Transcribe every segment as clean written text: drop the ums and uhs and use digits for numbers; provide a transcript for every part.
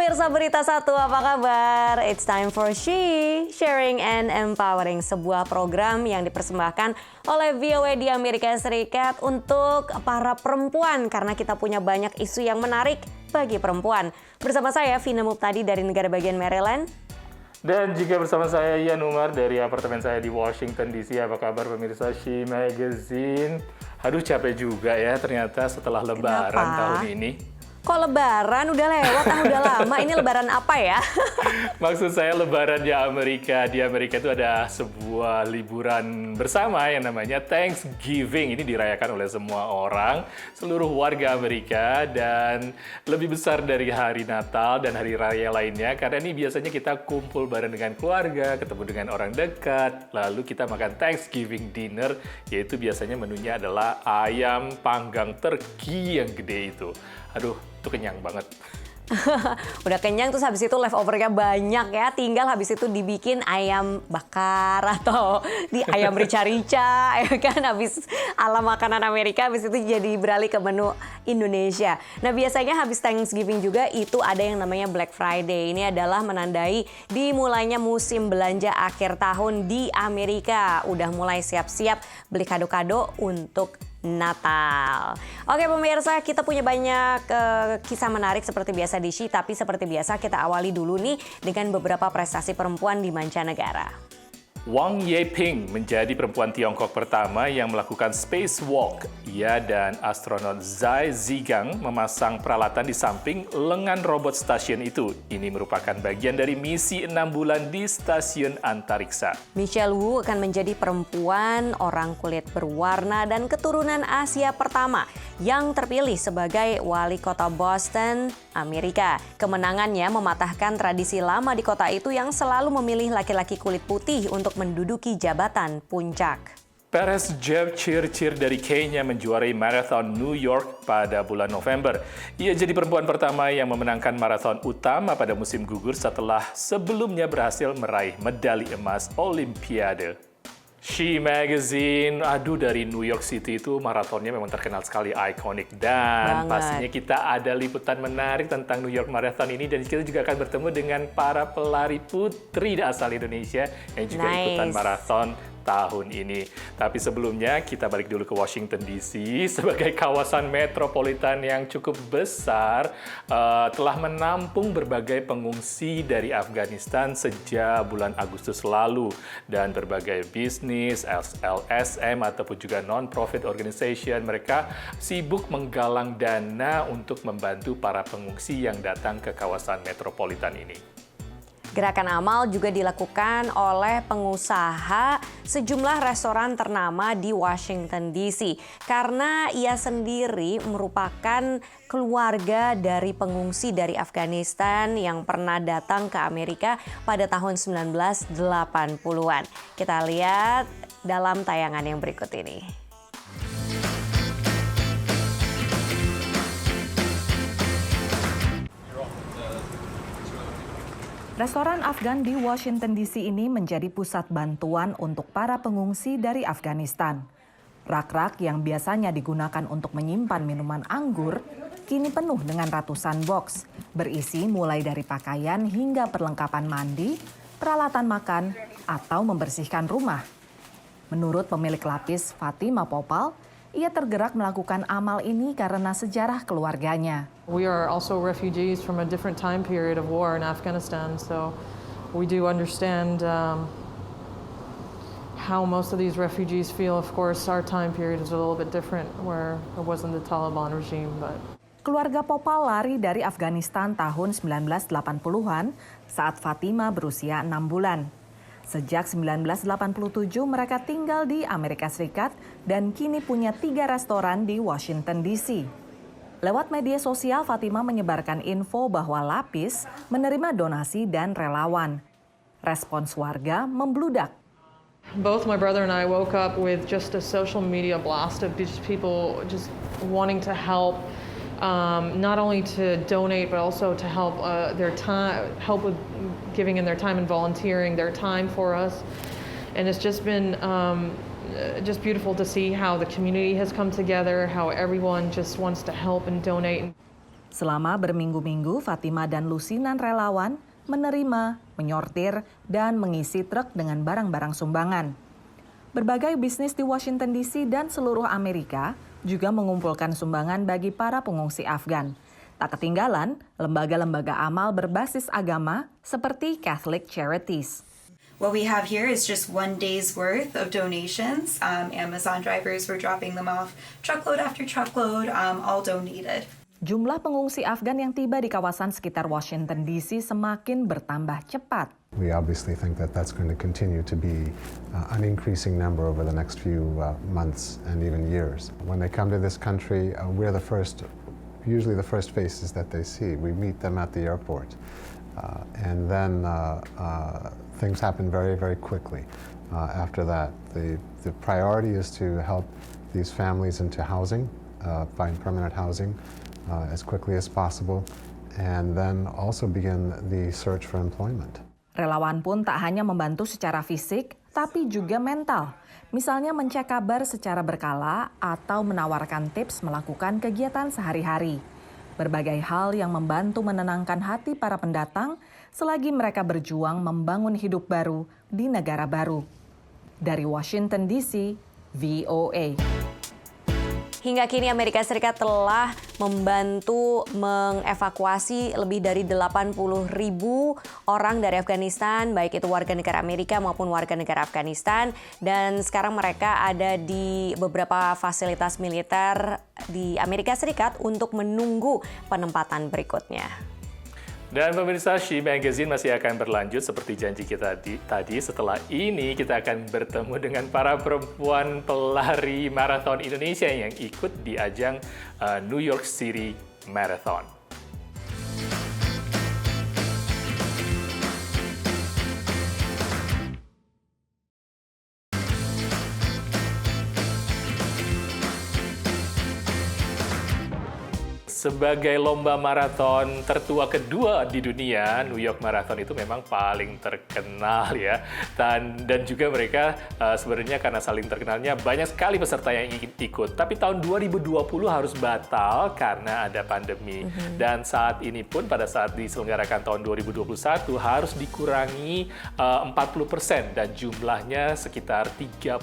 Pemirsa Berita Satu, apa kabar? It's time for Sharing and Empowering, sebuah program yang dipersembahkan oleh VOA di Amerika Serikat untuk para perempuan karena kita punya banyak isu yang menarik bagi perempuan. Bersama saya Vina Muptadi dari negara bagian Maryland. Dan juga bersama saya Ian Umar dari apartemen saya di Washington DC. Apa kabar pemirsa She Magazine? Aduh capek juga ya ternyata setelah Lebaran tahun ini. Kok Lebaran? Udah lewat, udah lama. Ini Lebaran apa ya? Maksud saya Lebaran di Amerika. Di Amerika itu ada sebuah liburan bersama yang namanya Thanksgiving. Ini dirayakan oleh semua orang, seluruh warga Amerika, dan lebih besar dari hari Natal dan hari raya lainnya. Karena ini biasanya kita kumpul bareng dengan keluarga, ketemu dengan orang dekat, lalu kita makan Thanksgiving dinner, yaitu biasanya menunya adalah ayam panggang turkey yang gede itu. Aduh, itu kenyang banget. Udah kenyang, terus habis itu leftovernya banyak ya. Tinggal habis itu dibikin ayam bakar atau di ayam rica-rica, ya kan. Habis ala makanan Amerika, habis itu jadi beralih ke menu Indonesia. Nah biasanya habis Thanksgiving juga itu ada yang namanya Black Friday. Ini adalah menandai dimulainya musim belanja akhir tahun di Amerika. Udah mulai siap-siap beli kado-kado untuk Natal. Oke pemirsa, kita punya banyak kisah menarik seperti biasa di She, tapi seperti biasa kita awali dulu nih dengan beberapa prestasi perempuan di mancanegara. Wang Yeping menjadi perempuan Tiongkok pertama yang melakukan spacewalk. Ia dan astronot Zhai Zigang memasang peralatan di samping lengan robot stasiun itu. Ini merupakan bagian dari misi 6 bulan di stasiun antariksa. Michelle Wu akan menjadi perempuan orang kulit berwarna dan keturunan Asia pertama yang terpilih sebagai wali kota Boston, Amerika. Kemenangannya mematahkan tradisi lama di kota itu yang selalu memilih laki-laki kulit putih untuk menduduki jabatan puncak. Perez Jepchirchir dari Kenya menjuarai Marathon New York pada bulan November. Ia jadi perempuan pertama yang memenangkan marathon utama pada musim gugur setelah sebelumnya berhasil meraih medali emas Olimpiade. She Magazine, dari New York City itu maratonnya memang terkenal sekali, ikonik. Dan pastinya kita ada liputan menarik tentang New York Marathon ini. Dan kita juga akan bertemu dengan para pelari putri asal Indonesia yang juga ikutan maraton tahun ini. Tapi sebelumnya kita balik dulu ke Washington DC sebagai kawasan metropolitan yang cukup besar, telah menampung berbagai pengungsi dari Afghanistan sejak bulan Agustus lalu, dan berbagai bisnis, LSM ataupun juga non-profit organization mereka sibuk menggalang dana untuk membantu para pengungsi yang datang ke kawasan metropolitan ini. Gerakan amal juga dilakukan oleh pengusaha sejumlah restoran ternama di Washington DC karena ia sendiri merupakan keluarga dari pengungsi dari Afghanistan yang pernah datang ke Amerika pada tahun 1980-an. Kita lihat dalam tayangan yang berikut ini. Restoran Afgan di Washington DC ini menjadi pusat bantuan untuk para pengungsi dari Afghanistan. Rak-rak yang biasanya digunakan untuk menyimpan minuman anggur, kini penuh dengan ratusan box, berisi mulai dari pakaian hingga perlengkapan mandi, peralatan makan, atau membersihkan rumah. Menurut pemilik lapis Fatima Popal, ia tergerak melakukan amal ini karena sejarah keluarganya. We are also refugees from a different time period of war in Afghanistan, so we do understand how most of these refugees feel. Of course, our time period is a little bit different, where it wasn't the Taliban regime, but. Keluarga Popal lari dari Afghanistan tahun 1980-an saat Fatima berusia 6 bulan. Sejak 1987 mereka tinggal di Amerika Serikat dan kini punya 3 restoran di Washington DC. Lewat media sosial, Fatima menyebarkan info bahwa Lapis menerima donasi dan relawan. Respons warga membludak. Both my brother and I woke up with just a social media blast of just people just wanting to help. Not only to donate, but also to help their time, help with giving in their time and volunteering their time for us. And it's just been just beautiful to see how the community has come together, how everyone just wants to help and donate. Selama berminggu-minggu, Fatima dan lusinan relawan menerima, menyortir, dan mengisi truk dengan barang-barang sumbangan. Berbagai bisnis di Washington DC dan seluruh Amerika juga mengumpulkan sumbangan bagi para pengungsi Afgan. Tak ketinggalan, lembaga-lembaga amal berbasis agama seperti Catholic Charities. What we have here is just 1 day's worth of donations. Amazon drivers were dropping them off truckload after truckload, all donated. Jumlah pengungsi Afgan yang tiba di kawasan sekitar Washington DC semakin bertambah cepat. We obviously think that that's going to continue to be an increasing number over the next few months and even years. When they come to this country, we're usually the first faces that they see. We meet them at the airport. And then things happen very, very quickly. After that, the priority is to help these families into housing, find permanent housing as quickly as possible, and then also begin the search for employment. Relawan pun tak hanya membantu secara fisik, tapi juga mental. Misalnya mencek kabar secara berkala atau menawarkan tips melakukan kegiatan sehari-hari. Berbagai hal yang membantu menenangkan hati para pendatang selagi mereka berjuang membangun hidup baru di negara baru. Dari Washington DC, VOA. Hingga kini Amerika Serikat telah membantu mengevakuasi lebih dari 80.000 orang dari Afghanistan, baik itu warga negara Amerika maupun warga negara Afghanistan. Dan sekarang mereka ada di beberapa fasilitas militer di Amerika Serikat untuk menunggu penempatan berikutnya. Dan pemirsa, She Magazine masih akan berlanjut seperti janji kita tadi. Setelah ini kita akan bertemu dengan para perempuan pelari maraton Indonesia yang ikut di ajang New York City Marathon. Sebagai lomba maraton tertua kedua di dunia, New York Marathon itu memang paling terkenal ya. Dan juga mereka sebenarnya karena saling terkenalnya banyak sekali peserta yang ingin ikut. Tapi tahun 2020 harus batal karena ada pandemi. Dan saat ini pun pada saat diselenggarakan tahun 2021 harus dikurangi 40% dan jumlahnya sekitar 30.000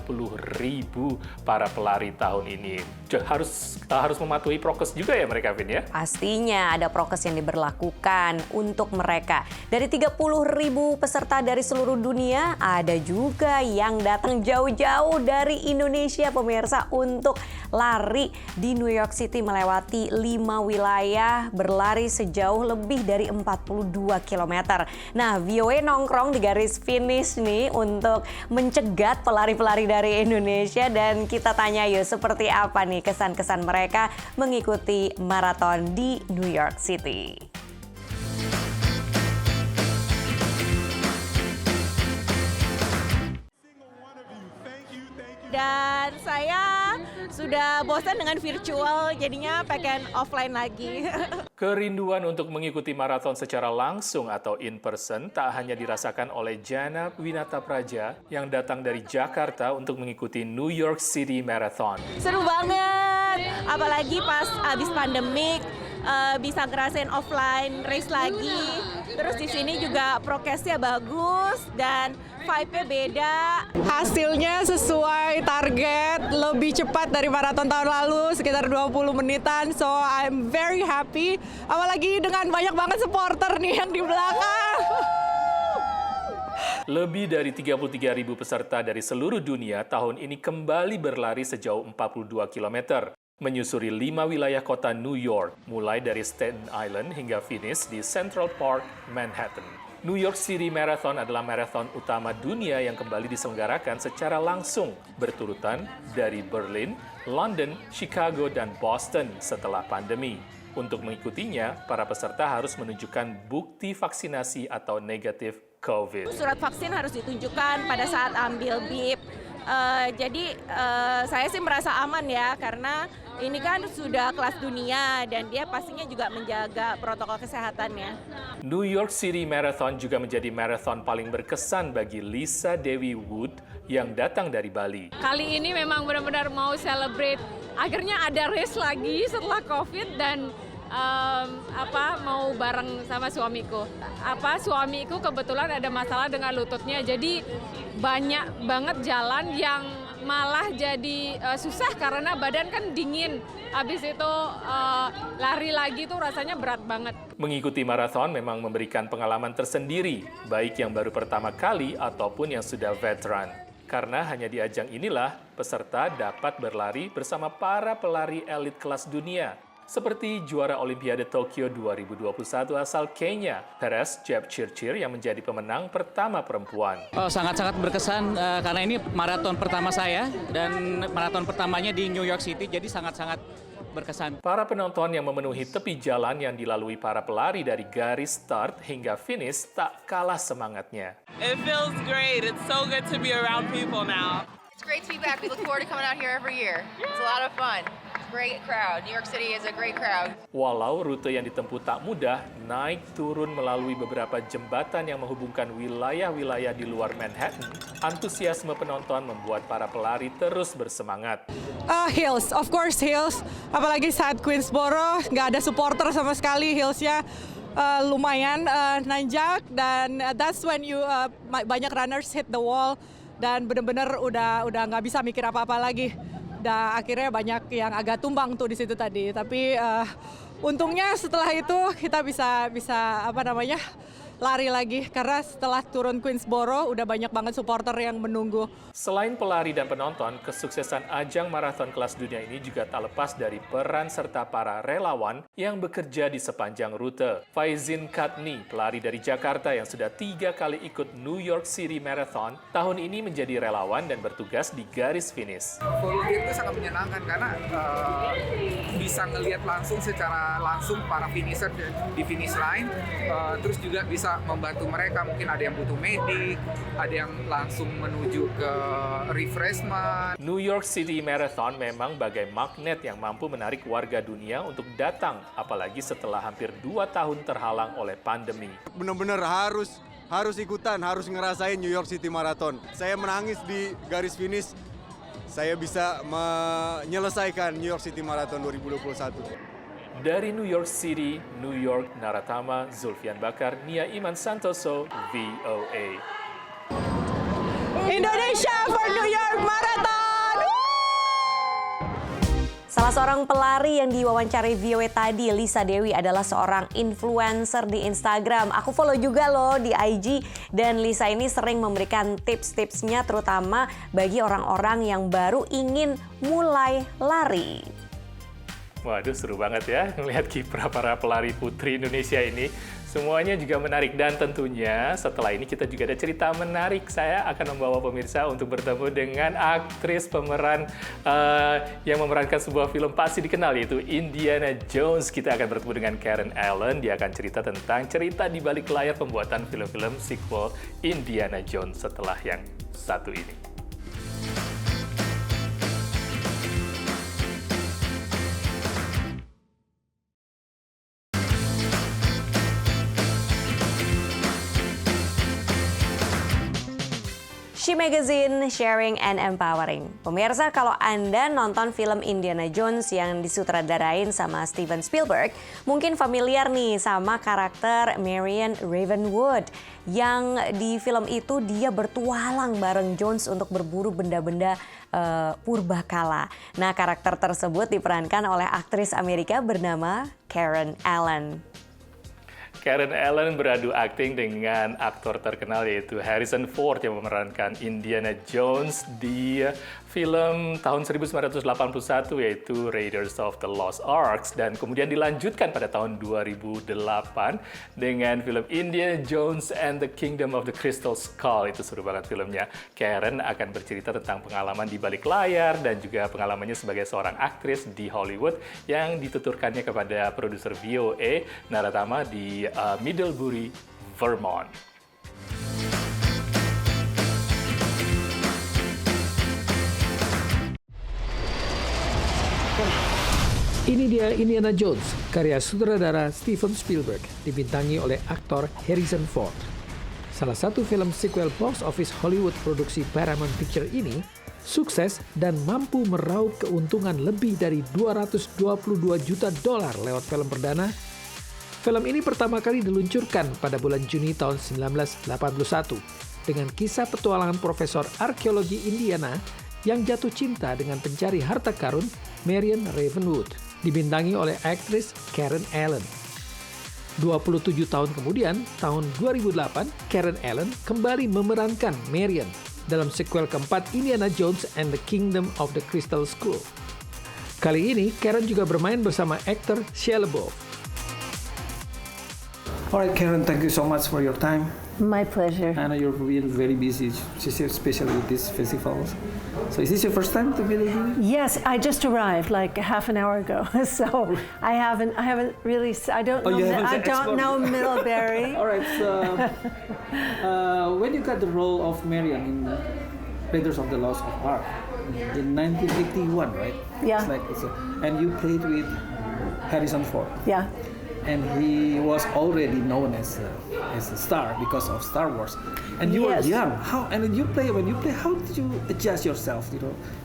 para pelari tahun ini. Harus mematuhi prokes juga ya mereka, Vin, ya? Pastinya ada prokes yang diberlakukan untuk mereka. Dari 30.000 peserta dari seluruh dunia, ada juga yang datang jauh-jauh dari Indonesia, pemirsa, untuk lari di New York City melewati 5 wilayah, berlari sejauh lebih dari 42 km. Nah, VOA nongkrong di garis finish nih untuk mencegat pelari-pelari dari Indonesia, dan kita tanya yuk seperti apa nih kesan-kesan mereka mengikuti maraton di New York City. Dan saya sudah bosan dengan virtual, jadinya pengen offline lagi. Kerinduan untuk mengikuti maraton secara langsung atau in person tak hanya dirasakan oleh Jana Winata Praja yang datang dari Jakarta untuk mengikuti New York City Marathon. Seru banget, apalagi pas abis pandemik bisa ngerasain offline race lagi. Terus di sini juga prokesnya bagus dan vibe-nya beda. Hasilnya sesuai target, lebih cepat dari maraton tahun lalu, sekitar 20 menitan. So I'm very happy. Apalagi dengan banyak banget supporter nih yang di belakang. Lebih dari 33.000 peserta dari seluruh dunia tahun ini kembali berlari sejauh 42 km. Menyusuri 5 wilayah kota New York, mulai dari Staten Island hingga finish di Central Park, Manhattan. New York City Marathon adalah marathon utama dunia yang kembali diselenggarakan secara langsung, berturutan dari Berlin, London, Chicago, dan Boston setelah pandemi. Untuk mengikutinya, para peserta harus menunjukkan bukti vaksinasi atau negatif COVID. Surat vaksin harus ditunjukkan pada saat ambil BIP. Jadi saya sih merasa aman ya, karena ini kan sudah kelas dunia dan dia pastinya juga menjaga protokol kesehatannya. New York City Marathon juga menjadi marathon paling berkesan bagi Lisa Dewi Wood yang datang dari Bali. Kali ini memang benar-benar mau celebrate. Akhirnya ada race lagi setelah COVID dan mau bareng sama suamiku. Suamiku kebetulan ada masalah dengan lututnya, jadi banyak banget jalan yang malah jadi susah karena badan kan dingin. Habis itu lari lagi tuh rasanya berat banget. Mengikuti maraton memang memberikan pengalaman tersendiri, baik yang baru pertama kali ataupun yang sudah veteran. Karena hanya di ajang inilah peserta dapat berlari bersama para pelari elit kelas dunia. Seperti juara Olimpiade Tokyo 2021 asal Kenya, Perez Jepchirchir yang menjadi pemenang pertama perempuan. Sangat-sangat berkesan karena ini maraton pertama saya dan maraton pertamanya di New York City, jadi sangat-sangat berkesan. Para penonton yang memenuhi tepi jalan yang dilalui para pelari dari garis start hingga finish tak kalah semangatnya. It feels great. It's so good to be around people now. It's great to be back. We look forward to coming out here every year. It's a lot of fun. Great crowd. New York City is a great crowd. Walau rute yang ditempuh tak mudah, naik turun melalui beberapa jembatan yang menghubungkan wilayah-wilayah di luar Manhattan, antusiasme penonton membuat para pelari terus bersemangat. Hills, of course hills. Apalagi saat Queensboro, nggak ada supporter sama sekali. Hillsnya lumayan nanjak dan that's when you banyak runners hit the wall dan benar-benar udah nggak bisa mikir apa-apa lagi. Dan akhirnya banyak yang agak tumbang tuh di situ tadi. Tapi untungnya setelah itu kita bisa lari lagi karena setelah turun Queensboro udah banyak banget supporter yang menunggu. Selain pelari dan penonton, kesuksesan ajang maraton kelas dunia ini juga tak lepas dari peran serta para relawan yang bekerja di sepanjang rute. Faizin Katni, pelari dari Jakarta yang sudah 3 kali ikut New York City Marathon, tahun ini menjadi relawan dan bertugas di garis finish. Volunteer itu sangat menyenangkan karena bisa ngelihat secara langsung para finisher di finish line, terus juga bisa membantu mereka, mungkin ada yang butuh medik, ada yang langsung menuju ke refreshment. New York City Marathon memang bagai magnet yang mampu menarik warga dunia untuk datang, apalagi setelah hampir 2 tahun terhalang oleh pandemi. Benar-benar harus ikutan, harus ngerasain New York City Marathon. Saya menangis di garis finish, saya bisa menyelesaikan New York City Marathon 2021. Dari New York City, New York, Naratama, Zulfian Bakar, Nia Iman Santoso, VOA. Indonesia for New York Marathon! Salah seorang pelari yang diwawancari VOA tadi, Lisa Dewi, adalah seorang influencer di Instagram. Aku follow juga loh di IG, dan Lisa ini sering memberikan tips-tipsnya terutama bagi orang-orang yang baru ingin mulai lari. Waduh, seru banget ya melihat kiprah para pelari putri Indonesia ini. Semuanya juga menarik dan tentunya setelah ini kita juga ada cerita menarik. Saya akan membawa pemirsa untuk bertemu dengan aktris pemeran yang memerankan sebuah film pasti dikenal, yaitu Indiana Jones. Kita akan bertemu dengan Karen Allen. Dia akan cerita tentang cerita di balik layar pembuatan film-film sequel Indiana Jones setelah yang satu ini. She Magazine, sharing and empowering. Pemirsa, kalau Anda nonton film Indiana Jones yang disutradarain sama Steven Spielberg, mungkin familiar nih sama karakter Marion Ravenwood. Yang di film itu dia bertualang bareng Jones untuk berburu benda-benda purbakala. Nah, karakter tersebut diperankan oleh aktris Amerika bernama Karen Allen. Karen Allen beradu akting dengan aktor terkenal yaitu Harrison Ford yang memerankan Indiana Jones di film tahun 1981 yaitu Raiders of the Lost Ark, dan kemudian dilanjutkan pada tahun 2008 dengan film Indiana Jones and the Kingdom of the Crystal Skull. Itu seru banget filmnya. Karen akan bercerita tentang pengalaman di balik layar dan juga pengalamannya sebagai seorang aktris di Hollywood yang dituturkannya kepada produser VOA Naratama di Middlebury, Vermont. Ini dia Indiana Jones, karya sutradara Steven Spielberg, dibintangi oleh aktor Harrison Ford. Salah satu film sequel box office Hollywood produksi Paramount Pictures ini sukses dan mampu meraup keuntungan lebih dari $222 juta lewat film perdana. Film ini pertama kali diluncurkan pada bulan Juni tahun 1981 dengan kisah petualangan Profesor Arkeologi Indiana yang jatuh cinta dengan pencari harta karun Marion Ravenwood, dibintangi oleh aktris Karen Allen. 27 tahun kemudian, tahun 2008, Karen Allen kembali memerankan Marion dalam sequel keempat Indiana Jones and the Kingdom of the Crystal Skull. Kali ini, Karen juga bermain bersama aktor Shia LaBeouf. Alright, Karen, thank you so much for your time. My pleasure. I know you're being very busy, especially with these festivals. So is this your first time to be there? Yes, I just arrived like half an hour ago. So I haven't really. I don't know Middlebury. All right. So when you got the role of Marion in Raiders of the Lost Ark in 1981, right? Yeah. And you played with Harrison Ford. Yeah. And he was already known as a star because of Star Wars. And you were young. When you play, how did you adjust yourself?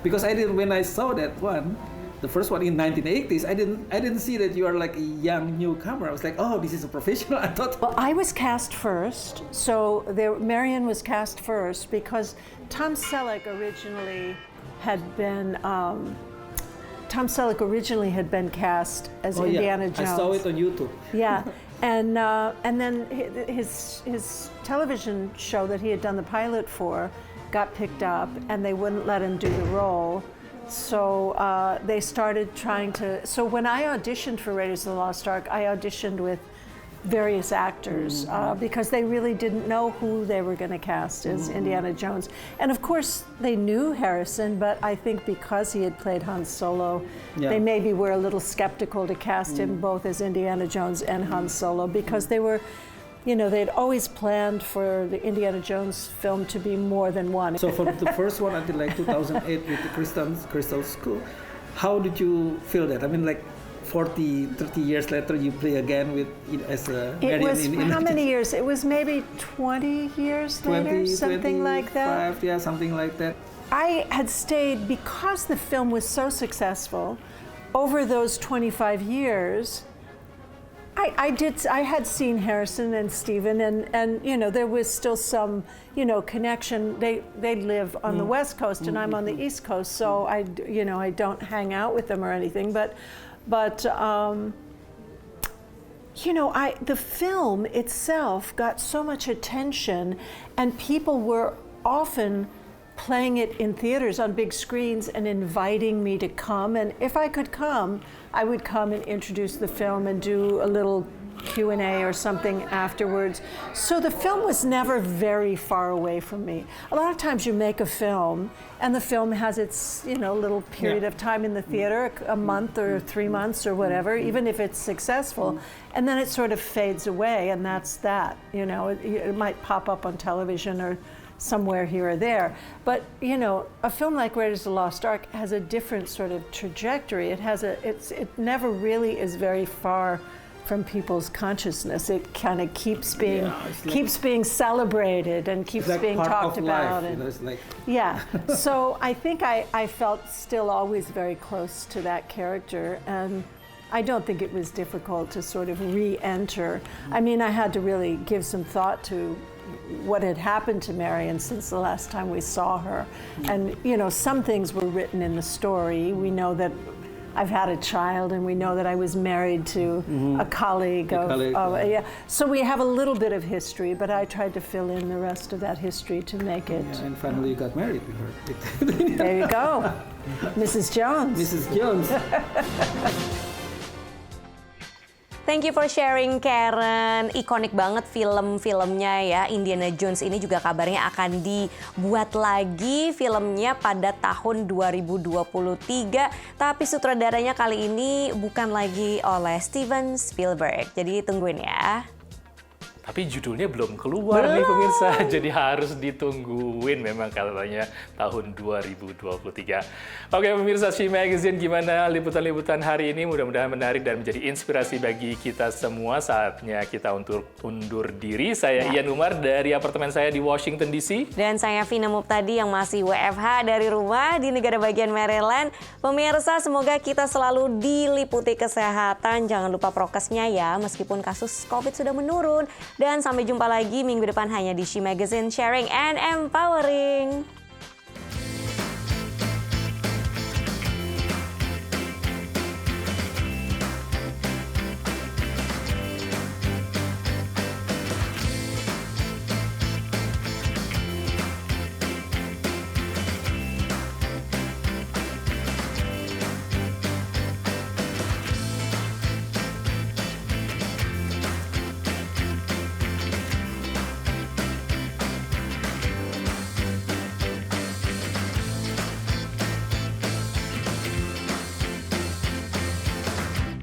Because when I saw that one, the first one in 1980s, I didn't see that you are like a young newcomer. I was like, oh, this is a professional. I thought. Well, I was cast first, so Marion was cast first because Tom Selleck originally had been. Tom Selleck originally had been cast as Indiana Jones. I saw it on YouTube. Yeah, and then his television show that he had done the pilot for got picked up, and they wouldn't let him do the role. So they started trying to. So when I auditioned for Raiders of the Lost Ark, I auditioned with various actors because they really didn't know who they were going to cast as Indiana Jones. And of course, they knew Harrison, but I think because he had played Han Solo, they maybe were a little skeptical to cast him both as Indiana Jones and Han Solo because they were, they'd always planned for the Indiana Jones film to be more than one. So for the first one until like 2008 with the Crystal Skull, how did you feel that? I mean, like 40, 30 years later, you play again as a It was how many years? It was maybe 20 years later, something like that. Yeah, something like that. I had stayed because the film was so successful. Over those 25 years, I had seen Harrison and Stephen, and there was still some connection. They live on the West Coast, and I'm on the East Coast, so I don't hang out with them or anything, but the film itself got so much attention, and people were often playing it in theaters on big screens and inviting me to come. And if I could come, I would come and introduce the film and do a little Q&A or something afterwards. So the film was never very far away from me. A lot of times you make a film and the film has its little period of time in the theater, a month or 3 months or whatever, even if it's successful, and then it sort of fades away, and that's that. It might pop up on television or somewhere here or there. But a film like Raiders of the Lost Ark has a different sort of trajectory. It never really is very far from people's consciousness. It kind of keeps being celebrated and keeps being talked about. So I think I felt still always very close to that character, and I don't think it was difficult to sort of re-enter. I mean, I had to really give some thought to what had happened to Marion since the last time we saw her. And some things were written in the story. We know that I've had a child, and we know that I was married to a colleague So we have a little bit of history, but I tried to fill in the rest of that history to make it. Yeah, and finally you got married with her. There you go. Mrs. Jones. Mrs. Jones. Thank you for sharing, Karen. Ikonik banget film-filmnya ya. Indiana Jones ini juga kabarnya akan dibuat lagi filmnya pada tahun 2023. Tapi sutradaranya kali ini bukan lagi oleh Steven Spielberg. Jadi tungguin ya. Tapi judulnya belum keluar nih pemirsa, jadi harus ditungguin memang katanya tahun 2023. Oke pemirsa She Magazine, gimana liputan-liputan hari ini? Mudah-mudahan menarik dan menjadi inspirasi bagi kita semua. Saatnya kita untuk undur diri. Saya Ian Umar dari apartemen saya di Washington DC. Dan saya Vina Muptadi yang masih WFH dari rumah di negara bagian Maryland. Pemirsa, semoga kita selalu diliputi kesehatan. Jangan lupa prokesnya ya, meskipun kasus COVID sudah menurun. Dan sampai jumpa lagi minggu depan hanya di She Magazine, sharing and empowering.